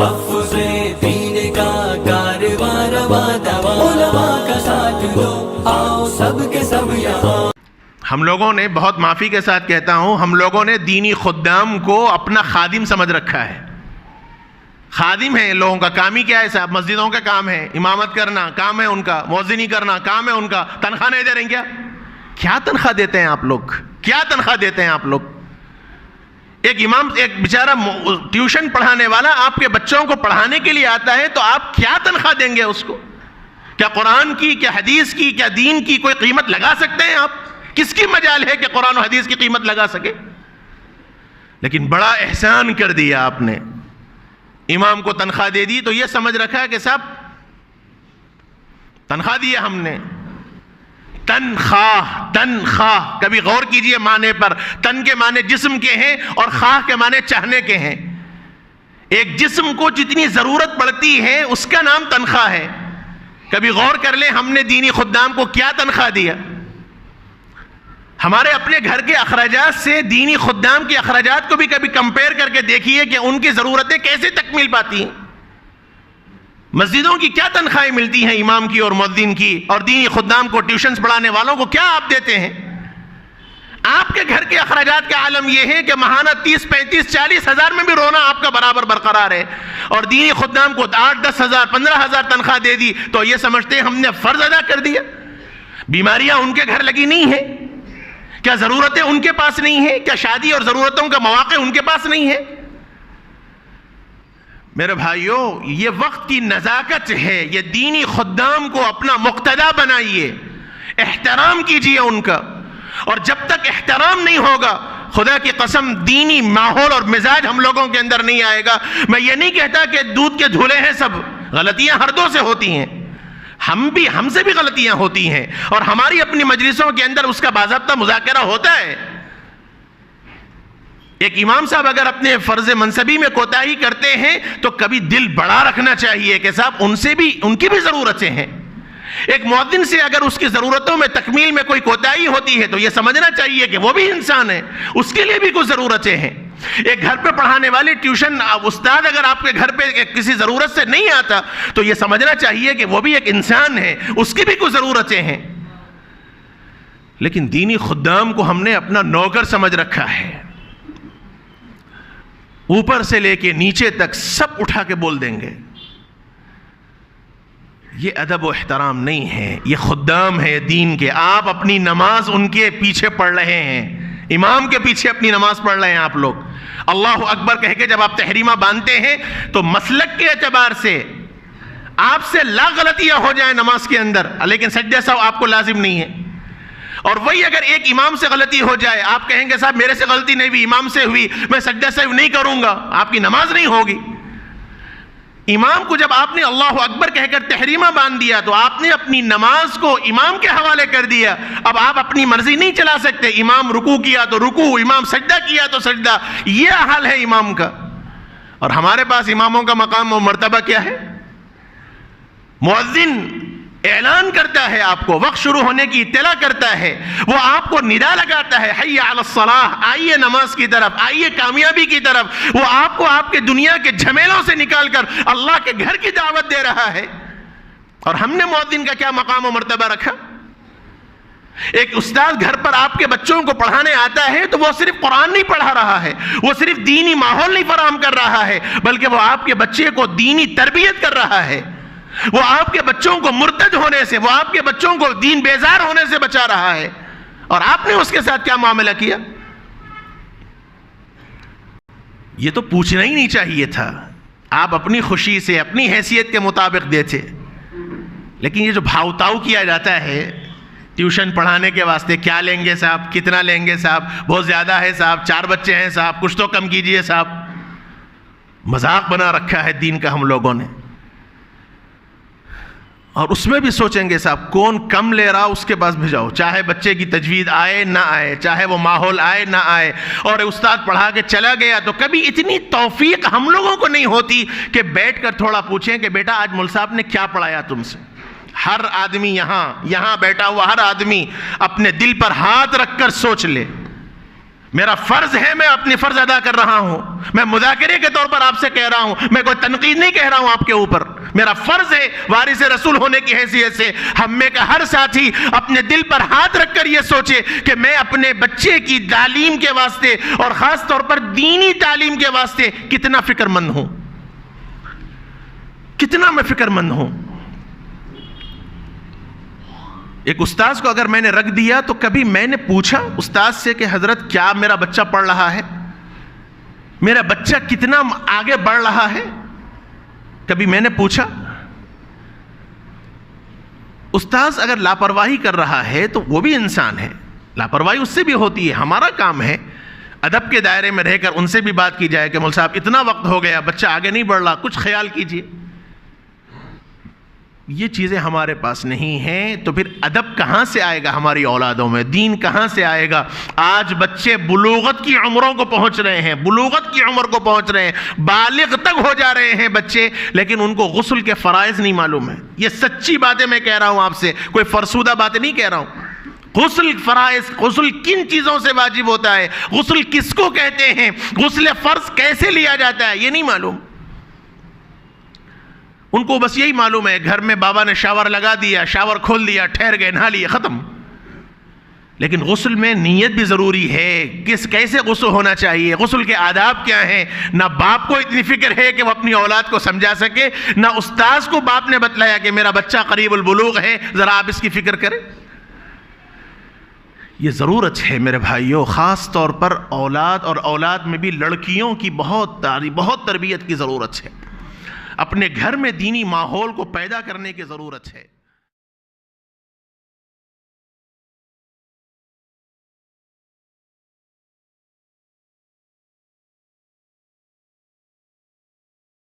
تحفظ دین کا کارواں رواں دواں، علماء کا ساتھ دو، آؤ سب کے سب یہاں۔ ہم لوگوں نے، بہت معافی کے ساتھ کہتا ہوں، ہم لوگوں نے دینی خدام کو اپنا خادم سمجھ رکھا ہے۔ خادم ہے لوگوں کا، کام ہی کیا ہے صاحب؟ مسجدوں کا کام ہے، امامت کرنا کام ہے ان کا، مؤذنی کرنا کام ہے ان کا، تنخواہ نہیں دے رہے ہیں کیا تنخواہ دیتے ہیں آپ لوگ؟ کیا تنخواہ دیتے ہیں آپ لوگ؟ ایک امام، ایک بیچارہ ٹیوشن پڑھانے والا آپ کے بچوں کو پڑھانے کے لیے آتا ہے تو آپ کیا تنخواہ دیں گے اس کو؟ کیا قرآن کی، کیا حدیث کی، کیا دین کی کوئی قیمت لگا سکتے ہیں آپ؟ کس کی مجال ہے کہ قرآن و حدیث کی قیمت لگا سکے؟ لیکن بڑا احسان کر دیا آپ نے، امام کو تنخواہ دے دی تو یہ سمجھ رکھا کہ صاحب تنخواہ دیا ہم نے۔ تنخواہ، تنخواہ، کبھی غور کیجئے معنی پر۔ تن کے معنی جسم کے ہیں اور خواہ کے معنی چاہنے کے ہیں۔ ایک جسم کو جتنی ضرورت پڑتی ہے اس کا نام تنخواہ ہے۔ کبھی غور کر لیں ہم نے دینی خدام کو کیا تنخواہ دیا؟ ہمارے اپنے گھر کے اخراجات سے دینی خدام کے اخراجات کو بھی کبھی کمپیئر کر کے دیکھیے کہ ان کی ضرورتیں کیسے تکمیل پاتی ہیں۔ مسجدوں کی کیا تنخواہیں ملتی ہیں امام کی اور مؤذن کی، اور دینی خدام کو، ٹیوشنز پڑھانے والوں کو کیا آپ دیتے ہیں؟ آپ کے گھر کے اخراجات کا عالم یہ ہے کہ ماہانہ 30، 35، 40 ہزار میں بھی رونا آپ کا برابر برقرار ہے، اور دینی خدام کو 8، 10 ہزار، 15 ہزار تنخواہ دے دی تو یہ سمجھتے ہیں ہم نے فرض ادا کر دیا۔ بیماریاں ان کے گھر لگی نہیں ہیں؟ کیا ضرورتیں ان کے پاس نہیں ہیں؟ کیا شادی اور ضرورتوں کا مواقع ان کے پاس نہیں ہے؟ میرے بھائیوں، یہ وقت کی نزاکت ہے، یہ دینی خدام کو اپنا مقتدا بنائیے، احترام کیجئے ان کا، اور جب تک احترام نہیں ہوگا خدا کی قسم دینی ماحول اور مزاج ہم لوگوں کے اندر نہیں آئے گا۔ میں یہ نہیں کہتا کہ دودھ کے دھلے ہیں سب، غلطیاں ہر دو سے ہوتی ہیں، ہم سے بھی غلطیاں ہوتی ہیں، اور ہماری اپنی مجلسوں کے اندر اس کا باضابطہ مذاکرہ ہوتا ہے۔ ایک امام صاحب اگر اپنے فرض منصبی میں کوتاہی کرتے ہیں تو کبھی دل بڑا رکھنا چاہیے کہ صاحب ان کی بھی ضرورتیں ہیں۔ ایک مؤذن سے اگر اس کی ضرورتوں میں تکمیل میں کوئی کوتاہی ہوتی ہے تو یہ سمجھنا چاہیے کہ وہ بھی انسان ہے، اس کے لیے بھی کچھ ضرورتیں ہیں۔ ایک گھر پہ پڑھانے والی ٹیوشن استاد اگر آپ کے گھر پہ کسی ضرورت سے نہیں آتا تو یہ سمجھنا چاہیے کہ وہ بھی ایک انسان ہے، اس کی بھی کچھ ضرورتیں ہیں۔ لیکن دینی خدام کو ہم نے اپنا نوکر سمجھ رکھا ہے، اوپر سے لے کے نیچے تک سب اٹھا کے بول دیں گے۔ یہ ادب و احترام نہیں ہے، یہ خدام ہے دین کے۔ آپ اپنی نماز ان کے پیچھے پڑھ رہے ہیں، امام کے پیچھے اپنی نماز پڑھ رہے ہیں آپ لوگ۔ اللہ اکبر کہہ کے جب آپ تحریمہ باندھتے ہیں تو مسلک کے اعتبار سے آپ سے لا غلطیاں ہو جائیں نماز کے اندر، لیکن سجدہ سہو آپ کو لازم نہیں ہے، اور وہی اگر ایک امام سے غلطی ہو جائے، آپ کہیں گے صاحب میرے سے غلطی نہیں ہوئی، امام سے ہوئی، میں سجدہ سہو نہیں کروں گا، آپ کی نماز نہیں ہوگی۔ امام کو جب آپ نے اللہ اکبر کہہ کر تحریمہ باندھ دیا تو آپ نے اپنی نماز کو امام کے حوالے کر دیا۔ اب آپ اپنی مرضی نہیں چلا سکتے، امام رکوع کیا تو رکوع، امام سجدہ کیا تو سجدہ، یہ حال ہے امام کا۔ اور ہمارے پاس اماموں کا مقام و مرتبہ کیا ہے؟ مؤذن اعلان کرتا ہے، آپ کو وقت شروع ہونے کی اطلاع کرتا ہے، وہ آپ کو ندا لگاتا ہے، حی علی الصلاح، آئیے نماز کی طرف، آئیے کامیابی کی طرف۔ وہ آپ کو آپ کے دنیا کے جھمیلوں سے نکال کر اللہ کے گھر کی دعوت دے رہا ہے۔ اور ہم نے مؤذن کا کیا مقام و مرتبہ رکھا؟ ایک استاد گھر پر آپ کے بچوں کو پڑھانے آتا ہے تو وہ صرف قرآن نہیں پڑھا رہا ہے، وہ صرف دینی ماحول نہیں فراہم کر رہا ہے، بلکہ وہ آپ کے بچے کو دینی تربیت کر رہا ہے، وہ آپ کے بچوں کو مرتد ہونے سے، وہ آپ کے بچوں کو دین بیزار ہونے سے بچا رہا ہے۔ اور آپ نے اس کے ساتھ کیا معاملہ کیا؟ یہ تو پوچھنا ہی نہیں چاہیے تھا، آپ اپنی خوشی سے، اپنی حیثیت کے مطابق دیتے۔ لیکن یہ جو بھاؤ تاؤ کیا جاتا ہے ٹیوشن پڑھانے کے واسطے، کیا لیں گے صاحب، کتنا لیں گے صاحب، بہت زیادہ ہے صاحب، 4 بچے ہیں صاحب، کچھ تو کم کیجئے صاحب، مذاق بنا رکھا ہے دین کا ہم لوگوں نے۔ اور اس میں بھی سوچیں گے صاحب کون کم لے رہا اس کے پاس بھیجاؤ، چاہے بچے کی تجوید آئے نہ آئے، چاہے وہ ماحول آئے نہ آئے۔ اور استاد پڑھا کے چلا گیا تو کبھی اتنی توفیق ہم لوگوں کو نہیں ہوتی کہ بیٹھ کر تھوڑا پوچھیں کہ بیٹا آج مول صاحب نے کیا پڑھایا تم سے۔ ہر آدمی یہاں بیٹھا ہوا ہر آدمی اپنے دل پر ہاتھ رکھ کر سوچ لے، میرا فرض ہے، میں اپنی فرض ادا کر رہا ہوں، میں مذاکرے کے طور پر آپ سے کہہ رہا ہوں، میں کوئی تنقید نہیں کہہ رہا ہوں آپ کے اوپر، میرا فرض ہے وارث رسول ہونے کی حیثیت سے ہم میں کا ہر ساتھی اپنے دل پر ہاتھ رکھ کر یہ سوچے کہ میں اپنے بچے کی تعلیم کے واسطے اور خاص طور پر دینی تعلیم کے واسطے کتنا فکر مند ہوں، کتنا میں فکر مند ہوں۔ ایک استاذ کو اگر میں نے رکھ دیا تو کبھی میں نے پوچھا استاذ سے کہ حضرت کیا میرا بچہ پڑھ رہا ہے، میرا بچہ کتنا آگے بڑھ رہا ہے، کبھی میں نے پوچھا؟ استاذ اگر لاپرواہی کر رہا ہے تو وہ بھی انسان ہے، لاپرواہی اس سے بھی ہوتی ہے، ہمارا کام ہے ادب کے دائرے میں رہ کر ان سے بھی بات کی جائے کہ مول صاحب اتنا وقت ہو گیا بچہ آگے نہیں بڑھ رہا، کچھ خیال کیجئے۔ یہ چیزیں ہمارے پاس نہیں ہیں تو پھر ادب کہاں سے آئے گا ہماری اولادوں میں، دین کہاں سے آئے گا؟ آج بچے بلوغت کی عمروں کو پہنچ رہے ہیں، بلوغت کی عمر کو پہنچ رہے ہیں، بالغ تک ہو جا رہے ہیں بچے، لیکن ان کو غسل کے فرائض نہیں معلوم ہے۔ یہ سچی باتیں میں کہہ رہا ہوں آپ سے، کوئی فرسودہ باتیں نہیں کہہ رہا ہوں۔ غسل فرائض، غسل کن چیزوں سے واجب ہوتا ہے، غسل کس کو کہتے ہیں، غسل فرض کیسے لیا جاتا ہے، یہ نہیں معلوم۔ ان کو بس یہی معلوم ہے گھر میں بابا نے شاور لگا دیا، شاور کھول دیا، ٹھہر گئے، نہا لیے، ختم۔ لیکن غسل میں نیت بھی ضروری ہے، کیسے غسل ہونا چاہیے، غسل کے آداب کیا ہیں، نہ باپ کو اتنی فکر ہے کہ وہ اپنی اولاد کو سمجھا سکے، نہ استاذ کو باپ نے بتلایا کہ میرا بچہ قریب البلوغ ہے، ذرا آپ اس کی فکر کریں۔ یہ ضرورت ہے میرے بھائیوں، خاص طور پر اولاد اور اولاد میں بھی لڑکیوں کی بہت تربیت کی ضرورت ہے، اپنے گھر میں دینی ماحول کو پیدا کرنے کی ضرورت ہے۔